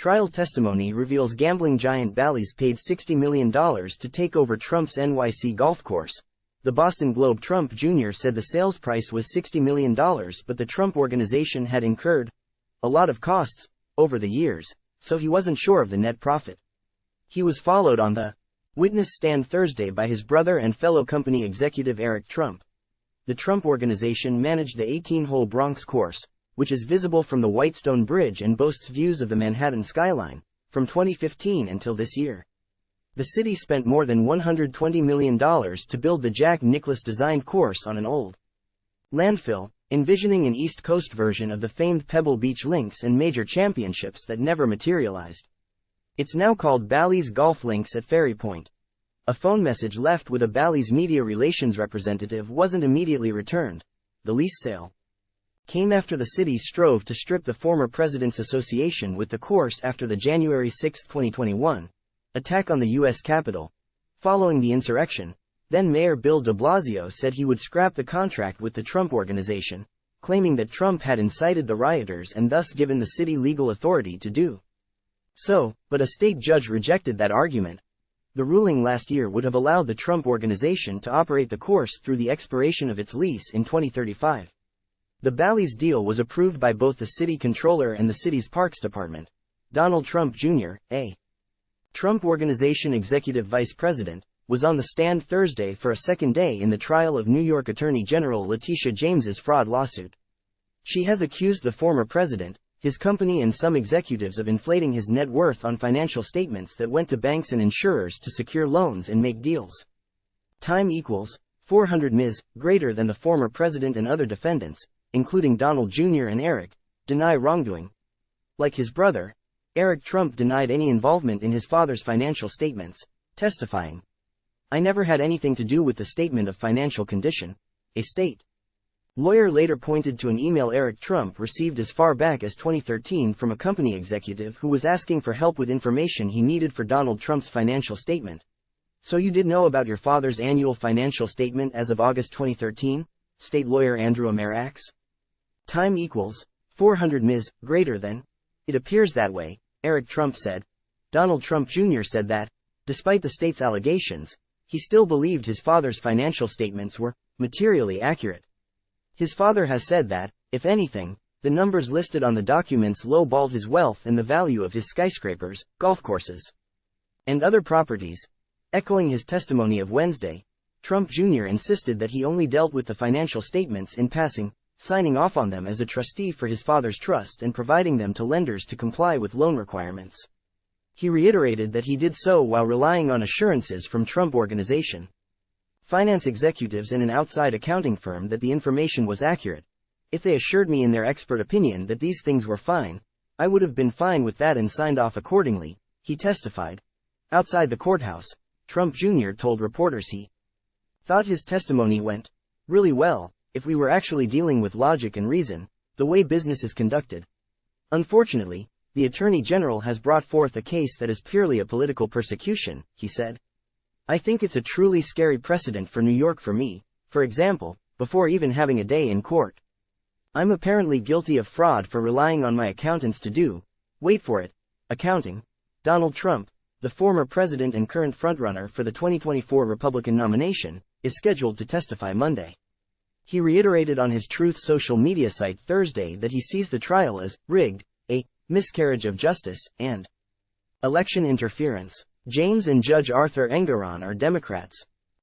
Trial testimony reveals gambling giant Bally's paid $60 million to take over Trump's NYC golf course. The Boston Globe Trump Jr. said the sales price was $60 million, but the Trump organization had incurred a lot of costs over the years, so he wasn't sure of the net profit. He was followed on the witness stand Thursday by his brother and fellow company executive Eric Trump. The Trump organization managed the 18-hole Bronx course, which is visible from the Whitestone Bridge and boasts views of the Manhattan skyline, from 2015 until this year. The city spent more than $120 million to build the Jack Nicklaus-designed course on an old landfill, envisioning an East Coast version of the famed Pebble Beach links and major championships that never materialized. It's now called Bally's Golf Links at Ferry Point. A phone message left with a Bally's media relations representative wasn't immediately returned. The lease sale came after the city strove to strip the former president's association with the course after the January 6, 2021, attack on the U.S. Capitol. Following the insurrection, then-Mayor Bill de Blasio said he would scrap the contract with the Trump organization, claiming that Trump had incited the rioters and thus given the city legal authority to do so, but a state judge rejected that argument. The ruling last year would have allowed the Trump organization to operate the course through the expiration of its lease in 2035. The Bally's deal was approved by both the city controller and the city's parks department. Donald Trump Jr., a Trump Organization executive vice president, was on the stand Thursday for a second day in the trial of New York Attorney General Letitia James's fraud lawsuit. She has accused the former president, his company and some executives of inflating his net worth on financial statements that went to banks and insurers to secure loans and make deals. Time equals 400 Ms. greater than the former president and other defendants, including Donald Jr. and Eric, deny wrongdoing. Like his brother, Eric Trump denied any involvement in his father's financial statements, testifying, "I never had anything to do with the statement of financial condition," a state lawyer later pointed to an email Eric Trump received as far back as 2013 from a company executive who was asking for help with information he needed for Donald Trump's financial statement. "So you did know about your father's annual financial statement as of August 2013? State lawyer Andrew Amer asks. Time equals 400 Ms. greater than. It appears that way, Eric Trump said. Donald Trump Jr. said that, despite the state's allegations, he still believed his father's financial statements were materially accurate. His father has said that, if anything, the numbers listed on the documents low-balled his wealth and the value of his skyscrapers, golf courses, and other properties. Echoing his testimony of Wednesday, Trump Jr. insisted that he only dealt with the financial statements in passing, signing off on them as a trustee for his father's trust and providing them to lenders to comply with loan requirements. He reiterated that he did so while relying on assurances from Trump Organization finance executives and an outside accounting firm that the information was accurate. If they assured me in their expert opinion that these things were fine, I would have been fine with that and signed off accordingly, he testified. Outside the courthouse, Trump Jr. told reporters he thought his testimony went really well, if we were actually dealing with logic and reason, the way business is conducted. Unfortunately, the Attorney General has brought forth a case that is purely a political persecution, he said. I think it's a truly scary precedent for New York for me, for example, before even having a day in court. I'm apparently guilty of fraud for relying on my accountants to do, wait for it, accounting. Donald Trump, the former president and current frontrunner for the 2024 Republican nomination, is scheduled to testify Monday. He reiterated on his Truth social media site Thursday that he sees the trial as rigged, a miscarriage of justice, and election interference. James and Judge Arthur Engoron are Democrats.